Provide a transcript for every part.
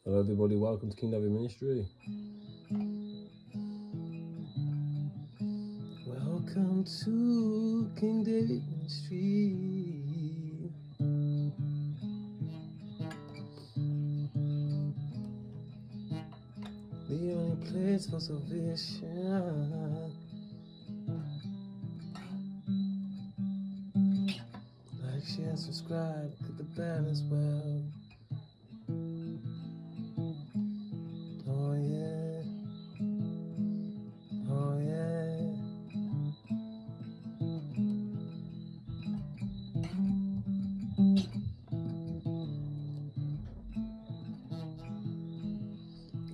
Hello everybody, welcome to King David Ministry. Welcome to King David Ministry. The only place for salvation. Like, share, subscribe, click the bell as well. Oh yeah. Oh yeah.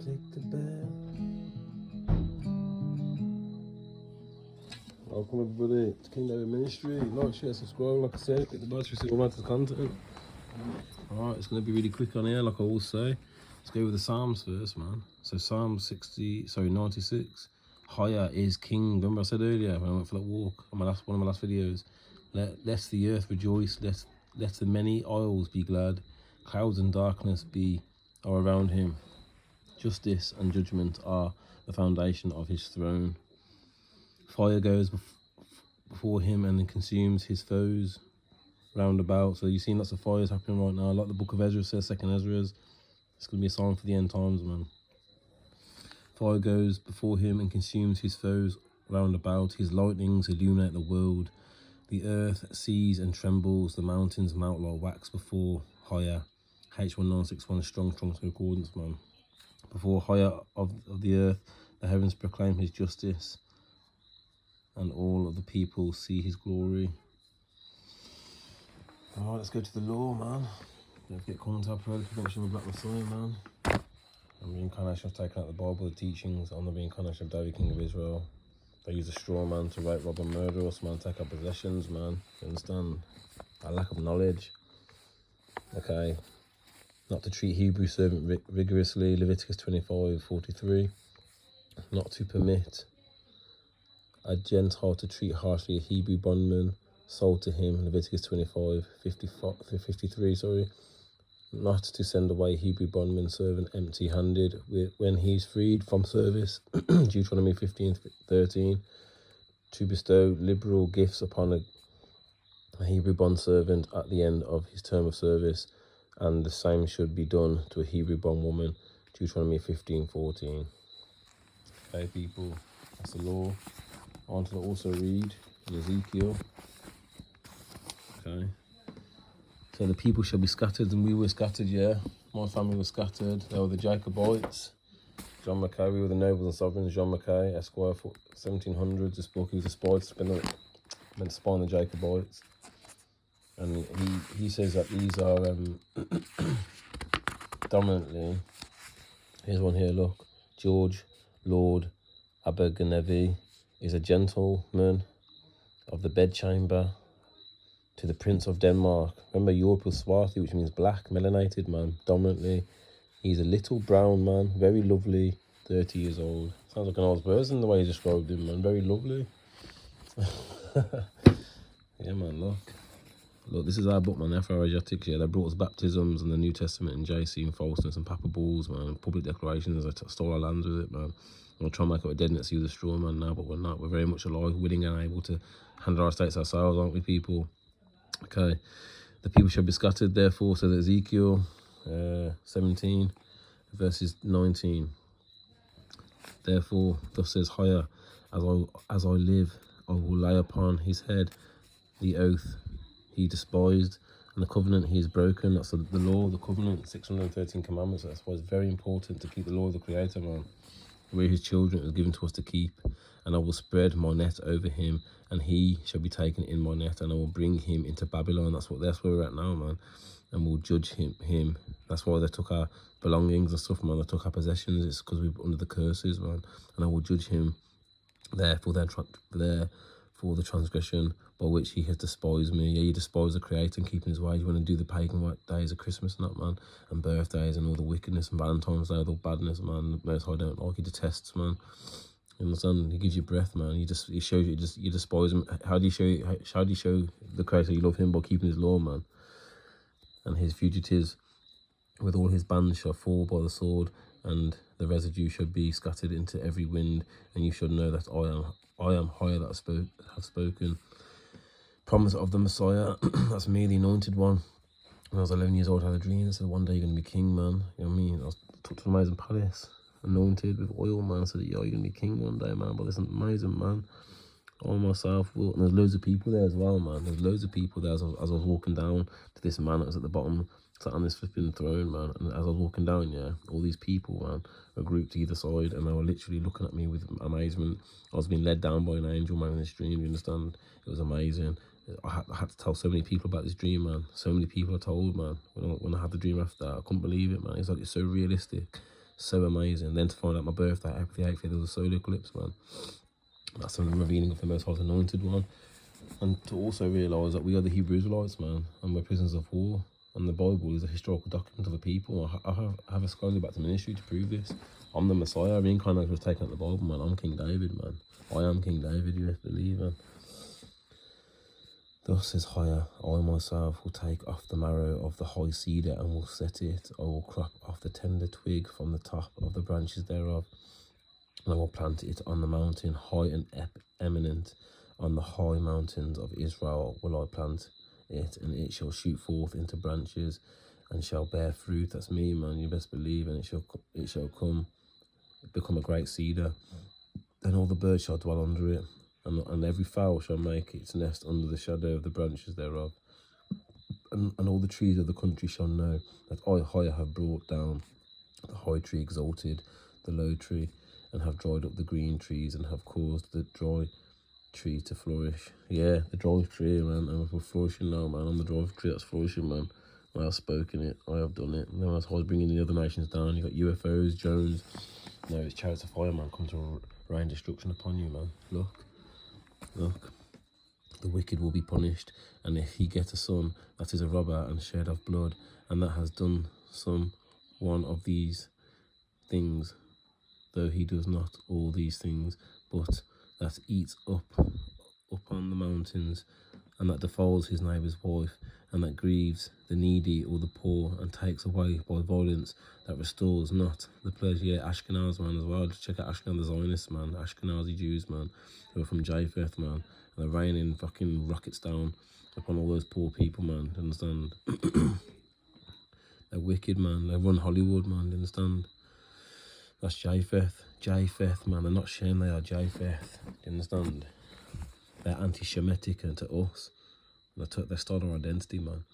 Click the bell. Welcome everybody to King David Ministry. Like, share, subscribe, like I said, click the bell to receive all my content. Alright, it's going to be really quick on here, like I always say. Let's go with the Psalms first, man. So Psalm 96. Higher is King. Remember I said earlier when I went for that walk on one of my last videos. Let the earth rejoice. Let the many isles be glad. Clouds and darkness are around him. Justice and judgment are the foundation of his throne. Fire goes before him and consumes his foes round about. So you've seen lots of fires happening right now. Like the book of Ezra says, second Ezra's. It's going to be a sign for the end times, man. Fire goes before him and consumes his foes round about. His lightnings illuminate the world. The earth sees and trembles. The mountains melt like wax before Higher. H1961, strong concordance, man. Before Higher of the earth, the heavens proclaim his justice, and all of the people see his glory. Alright, let's go to the law, man. Don't forget contact prayer, convention of Black Messiah, man. And reincarnation of taken out the Bible, the teachings on the reincarnation of David, King of Israel. They use a straw man to rape, rob and murder us, man. Take our possessions, man. You understand? Our lack of knowledge. Okay. Not to treat Hebrew servant rigorously, Leviticus 25:43. Not to permit a Gentile to treat harshly a Hebrew bondman sold to him, Leviticus 25:53. Not to send away Hebrew bondman servant empty-handed when he's freed from service, Deuteronomy 15:13. To bestow liberal gifts upon a Hebrew bondservant at the end of his term of service, and the same should be done to a Hebrew bondwoman, Deuteronomy 15:14. Okay, people, that's the law. I want to also read Ezekiel. Okay. So the people shall be scattered, and we were scattered, yeah. My family was scattered. They were the Jacobites. John Mackay, we were the nobles and sovereigns. John Mackay, Esquire, 1700s. This book, he was a spy, meant to spy on the Jacobites. And he says that these are dominantly, here's one here, look. George Lord Abergavenny is a gentleman of the bedchamber to the Prince of Denmark. Remember, Europe was swarthy, which means black, melanated, man. Dominantly, he's a little brown man, very lovely, 30 years old. Sounds like an old person the way he described him, man. Very lovely. Yeah, man, look. Look, this is our book, man, Afro-Asiatics, yeah. They brought us baptisms and the New Testament and JC and falseness and Papa Balls, man. Public declarations. I stole our lands with it, man. We'll try and make up a deadness to use a straw man now, but we're not. We're very much alive, willing and able to handle our states ourselves, aren't we, people? Okay. The people shall be scattered, therefore, says Ezekiel 17, verses 19. Therefore, thus says Higher, as I live, I will lay upon his head the oath he despised, and the covenant he has broken. That's the law, the covenant, 613 commandments. That's why it's very important to keep the law of the Creator, man. We're his children, it was given to us to keep. And I will spread my net over him, and he shall be taken in my net, and I will bring him into Babylon. That's where we're at now, man. And we'll judge him. That's why they took our belongings and stuff, man. They took our possessions. It's because we're under the curses, man. And I will judge him there for the transgression by which he has despised me. Yeah, you despise the Creator and keeping his ways. You want to do the pagan days of Christmas and that, man, and birthdays and all the wickedness, and Valentine's Day, all the badness, man. The Most High don't like. He detests, man. You understand? He gives you breath, man. He shows you, you despise him. How do you show the Creator you love him? By keeping his law, man. And his fugitives with all his bands shall fall by the sword, and the residue shall be scattered into every wind, and you shall know that I am higher that have spoken. Promise of the Messiah, that's me, the anointed one. When I was 11 years old, I had a dream. I said, one day you're going to be king, man. You know what I mean? I was took to an amazing palace, anointed with oil, man. I said, yo, you're going to be king one day, man. But this is amazing, man. I myself will. And there's loads of people there as well, man. There's loads of people there as I was walking down to this man that was at the bottom, sat on this flipping throne, man. And as I was walking down, yeah, all these people, man, were grouped to either side, and they were literally looking at me with amazement. I was being led down by an angel, man, in this dream, you understand? It was amazing. I had to tell so many people about this dream, man. So many people I told, man. When I had the dream after that, I couldn't believe it, man. It's like, it's so realistic, so amazing. Then to find out my birthday, April the 8th, there was a solar eclipse, man. That's a revealing of the Most High's anointed one. And to also realise that we are the Hebrew Israelites, man, and we're prisoners of war. And the Bible is a historical document of the people. I have a scholarly back to ministry to prove this. I'm the Messiah. Reincarnation was taken out of the Bible, man. I'm King David, man. I am King David, you best believe, man. Thus says Higher, I myself will take off the marrow of the high cedar and will set it. I will crop off the tender twig from the top of the branches thereof, and I will plant it on the mountain high and eminent. On the high mountains of Israel will I plant it, and it shall shoot forth into branches and shall bear fruit. That's me, man. You best believe, and it shall become a great cedar. Then all the birds shall dwell under it, and every fowl shall make its nest under the shadow of the branches thereof. And all the trees of the country shall know that I, Higher, have brought down the high tree, exalted the low tree, and have dried up the green trees, and have caused the dry tree to flourish. Yeah, the dry tree, man. And we're flourishing now, man. I'm the dry tree that's flourishing, man. I have spoken it. I have done it. And then as I was bringing the other nations down, you got UFOs, drones. No, it's chariots of fire, man. Come to rain destruction upon you, man. Look. The wicked will be punished, and if he get a son that is a robber and shed of blood, and that has done some one of these things, though he does not all these things, but that eats up on the mountains, and that defiles his neighbour's wife, and that grieves the needy or the poor, and takes away by violence, that restores not the pleasure. Yeah, Ashkenaz, man, as well. Just check out Ashkenaz, the Zionists, man. Ashkenazi Jews, man, who are from Japheth, man. And they're raining fucking rockets down upon all those poor people, man. Do you understand? They're wicked, man. They run Hollywood, man. Do you understand? That's Japheth. Japheth, man. They're not Shem, they are Japheth. Do you understand? They're anti-Shemitic and to us. They stole our identity, man.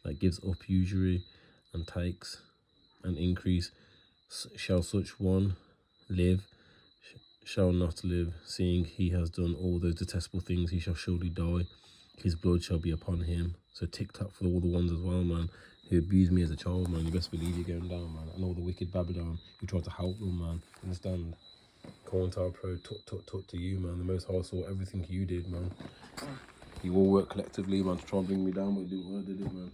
That gives up usury and takes an increase. Shall such one live? Shall not live, seeing he has done all those detestable things, he shall surely die. His blood shall be upon him. So TikTok for all the ones as well, man, who abused me as a child, man. You best believe you're going down, man. And all the wicked Babylon who tried to help them, man. Understand? Commentar Pro, tut to you, man. The Most High saw everything you did, man. You all work collectively, man, to try and bring me down, but it didn't work, did it, man?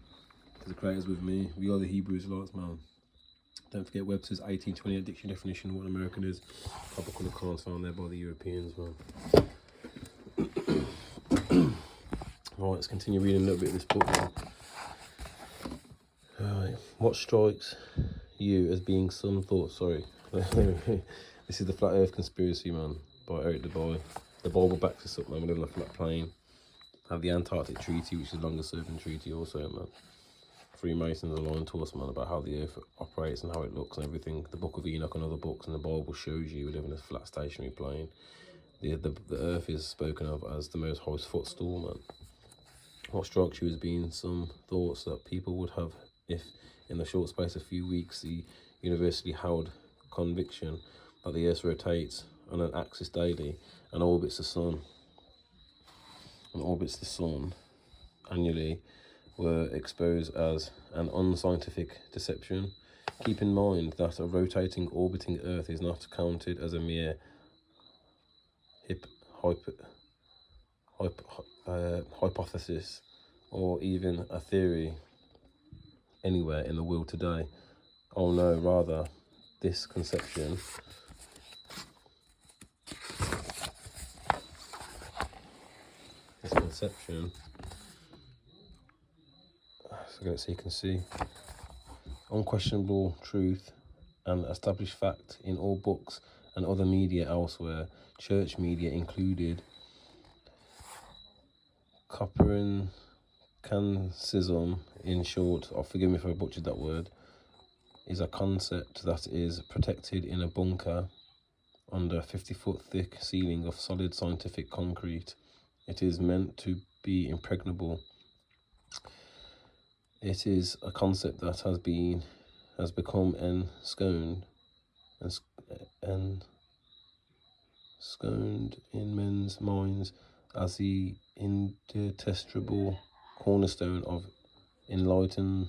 Because the Creator's with me. We are the Hebrew Israelites, man. Don't forget Webster's 1828 dictionary definition of what an American is. Proper colour cards found there by the Europeans, man. Right, let's continue reading a little bit of this book now. Right. What strikes you as being some thought? Sorry. This is the Flat Earth Conspiracy, man, by Eric DeBoy. The Bible backs this up, man. We live on a flat plane. Have the Antarctic Treaty, which is the longest serving treaty also, man. Freemasons are lying to us, man, about how the earth operates and how it looks and everything. The Book of Enoch and other books and the Bible shows you we live in a flat stationary plane. The earth is spoken of as the Most High's footstool, man. What strikes you as being some thoughts that people would have if, in the short space of a few weeks, the universally held conviction that the earth rotates on an axis daily and orbits the sun annually, were exposed as an unscientific deception. Keep in mind that a rotating, orbiting Earth is not counted as a mere hypothesis or even a theory anywhere in the world today. Oh no, rather, this conception so you can see, unquestionable truth and established fact in all books and other media elsewhere, church media included. Copernicanism, in short, forgive me if I butchered that word, is a concept that is protected in a bunker under a 50-foot thick ceiling of solid scientific concrete. It is meant to be impregnable. It is a concept that has become ensconced in men's minds as the indestructible cornerstone of enlightened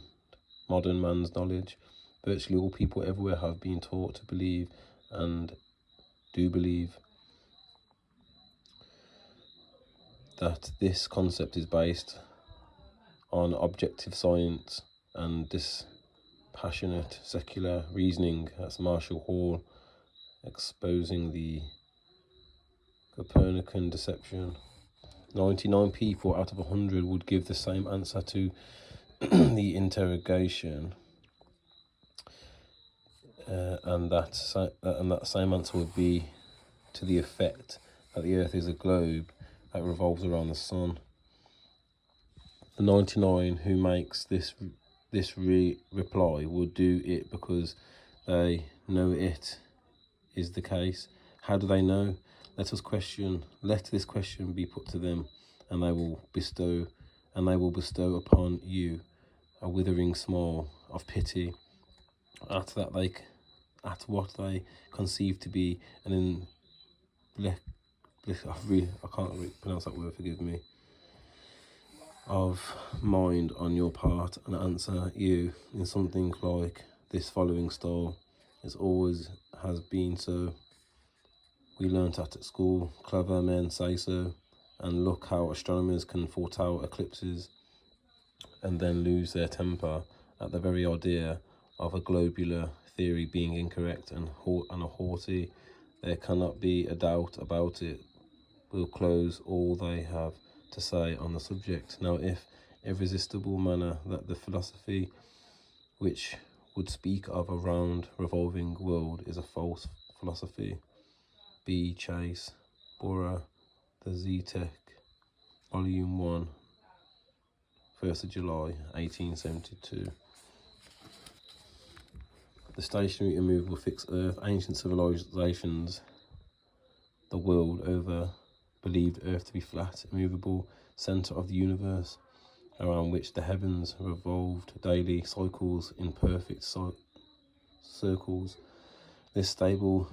modern man's knowledge. Virtually all people everywhere have been taught to believe and do believe that this concept is based on objective science and dispassionate secular reasoning. That's Marshall Hall exposing the Copernican deception. 99 people out of 100 would give the same answer to the interrogation, and that same answer would be to the effect that the Earth is a globe that revolves around the sun. The 99 who makes this reply will do it because they know it is the case. How do they know? Let this question be put to them, and they will bestow upon you a withering smile of pity at what they conceive to be an I can't pronounce that word, forgive me, of mind on your part, and answer you in something like this following style. It always has been so. We learnt that at school. Clever men say so. And look how astronomers can foretell eclipses and then lose their temper at the very idea of a globular theory being incorrect and a haughty, there cannot be a doubt about it, will close all they have to say on the subject. Now, if irresistible manner that the philosophy which would speak of a round revolving world is a false philosophy. B. Chase, Bora, the Z-Tech, Volume 1, 1st of July, 1872. The stationary immovable fixed earth, ancient civilizations the world over believed earth to be flat, immovable centre of the universe, around which the heavens revolved daily cycles in perfect circles. This stable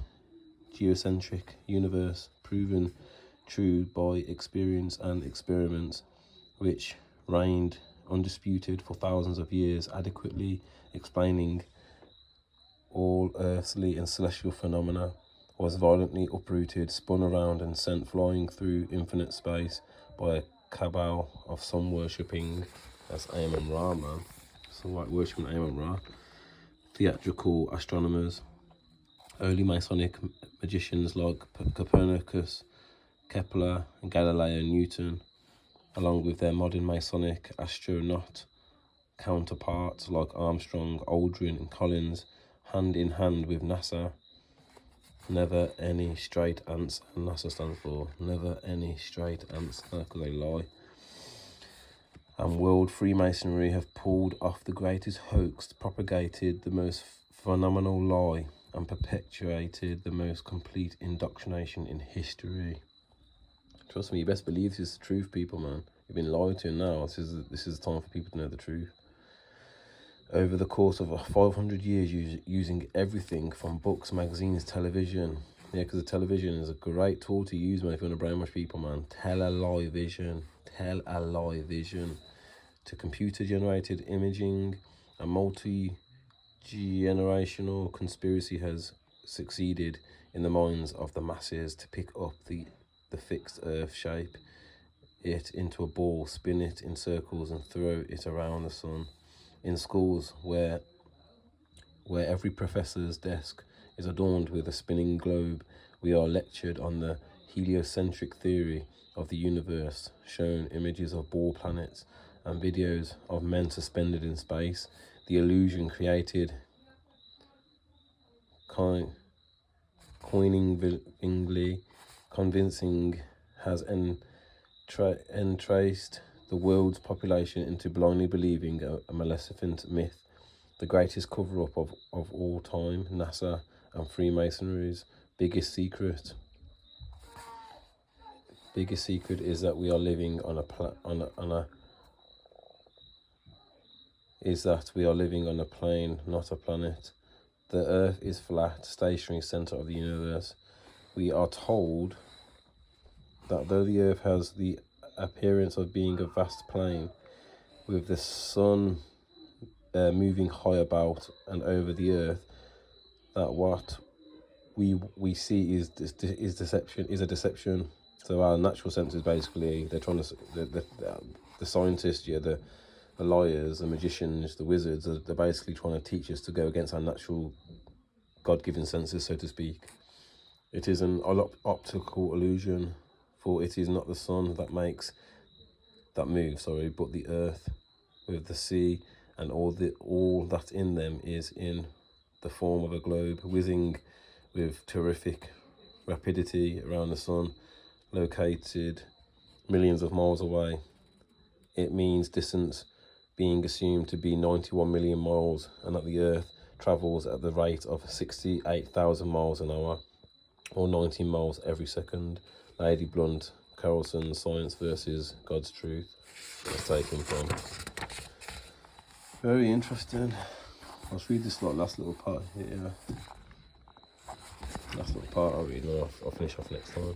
geocentric universe, proven true by experience and experiments, which reigned undisputed for thousands of years, adequately explaining all earthly and celestial phenomena, was violently uprooted, spun around, and sent flying through infinite space by a cabal of some worshipping, that's Amon-Ra, man. Some like worshipping Amon-Ra, theatrical astronomers, early Masonic magicians like Copernicus, Kepler, and Galileo Newton, along with their modern Masonic astronaut counterparts like Armstrong, Aldrin, and Collins, hand in hand with NASA. Never any straight answer. NASA stands for never any straight answer, because they lie. And world Freemasonry have pulled off the greatest hoax, propagated the most phenomenal lie, and perpetuated the most complete indoctrination in history. Trust me, you best believe this is the truth, people, man. You've been lied to now. This is the time for people to know the truth. Over the course of 500 years, using everything from books, magazines, television. Yeah, because the television is a great tool to use, man, if you want to brainwash people, man. Tell-a-lie-vision. Tell-a-lie-vision. To computer-generated imaging, a multi-generational conspiracy has succeeded in the minds of the masses to pick up the fixed earth, shape it into a ball, spin it in circles, and throw it around the sun. In schools, where every professor's desk is adorned with a spinning globe, we are lectured on the heliocentric theory of the universe, shown images of ball planets and videos of men suspended in space. the illusion created, coiningly convincing, has entraced the world's population into blindly believing a maleficent myth, the greatest cover-up of all time, NASA and Freemasonry's biggest secret. Biggest secret is that we are living on a plane, not a planet. The Earth is flat, stationary center of the universe. We are told that though the Earth has the appearance of being a vast plane, with the sun moving high about and over the Earth, that what we see is a deception. So our natural senses, basically, they're trying to the scientists, the liars, the magicians, the wizards, they're basically trying to teach us to go against our natural God-given senses, so to speak. It is an optical illusion, for it is not the sun that moves, but the Earth with the sea and all that in them is in the form of a globe, whizzing with terrific rapidity around the sun, located millions of miles away. It means distance being assumed to be 91 million miles, and that the Earth travels at the rate of 68,000 miles an hour, or 19 miles every second. Lady Blunt Carlson's Science versus God's Truth. That's taken from. Very interesting. Let's read this last little part here. Last little part I'll read, and I'll finish off next time.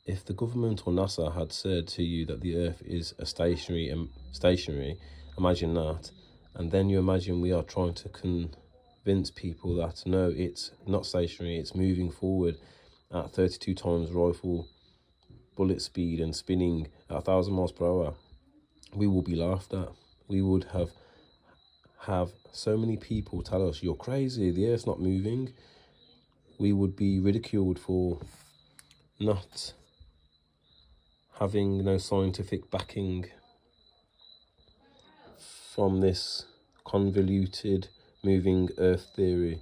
If the government or NASA had said to you that the Earth is a stationary, imagine that, and then you imagine we are trying to convince people that no, it's not stationary, it's moving forward at 32 times rifle bullet speed and spinning at 1,000 miles per hour. We will be laughed at. We would have so many people tell us, you're crazy, the Earth's not moving. We would be ridiculed for not having no scientific backing from this convoluted moving Earth theory.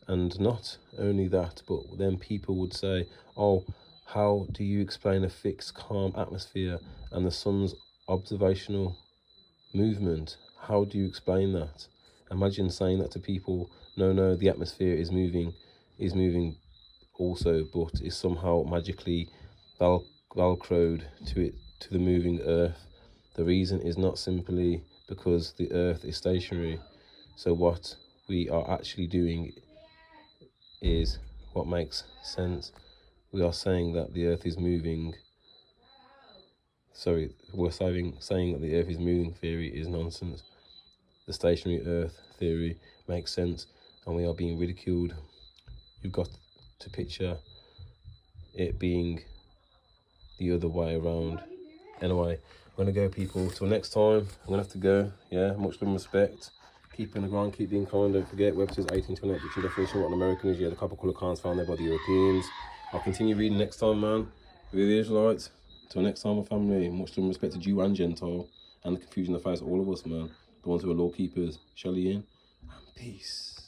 And not only that, but then people would say, oh, how do you explain a fixed, calm atmosphere and the sun's observational movement? How do you explain that? Imagine saying that to people. No, the atmosphere is moving also, but is somehow magically velcroed to the moving Earth. The reason is not simply because the Earth is stationary. So what we are actually doing is what makes sense. We are saying that the Earth is moving. We're saying that the Earth is moving theory is nonsense. The stationary Earth theory makes sense, and we are being ridiculed. You've got to picture it being the other way around. Anyway, I'm gonna go, people. Till next time, I'm gonna have to go. Yeah, much love and respect. Keep in the grind, keep being kind. Don't forget, Webster's 1828 dictionary definition of what an American is. Yeah, the copper colour cards found there by the Europeans. I'll continue reading next time, man. With the Israelites. Till next time, my family. Much love and respect to Jew and Gentile, and the confusion that faces all of us, man. The ones who are law keepers. Shalom and peace.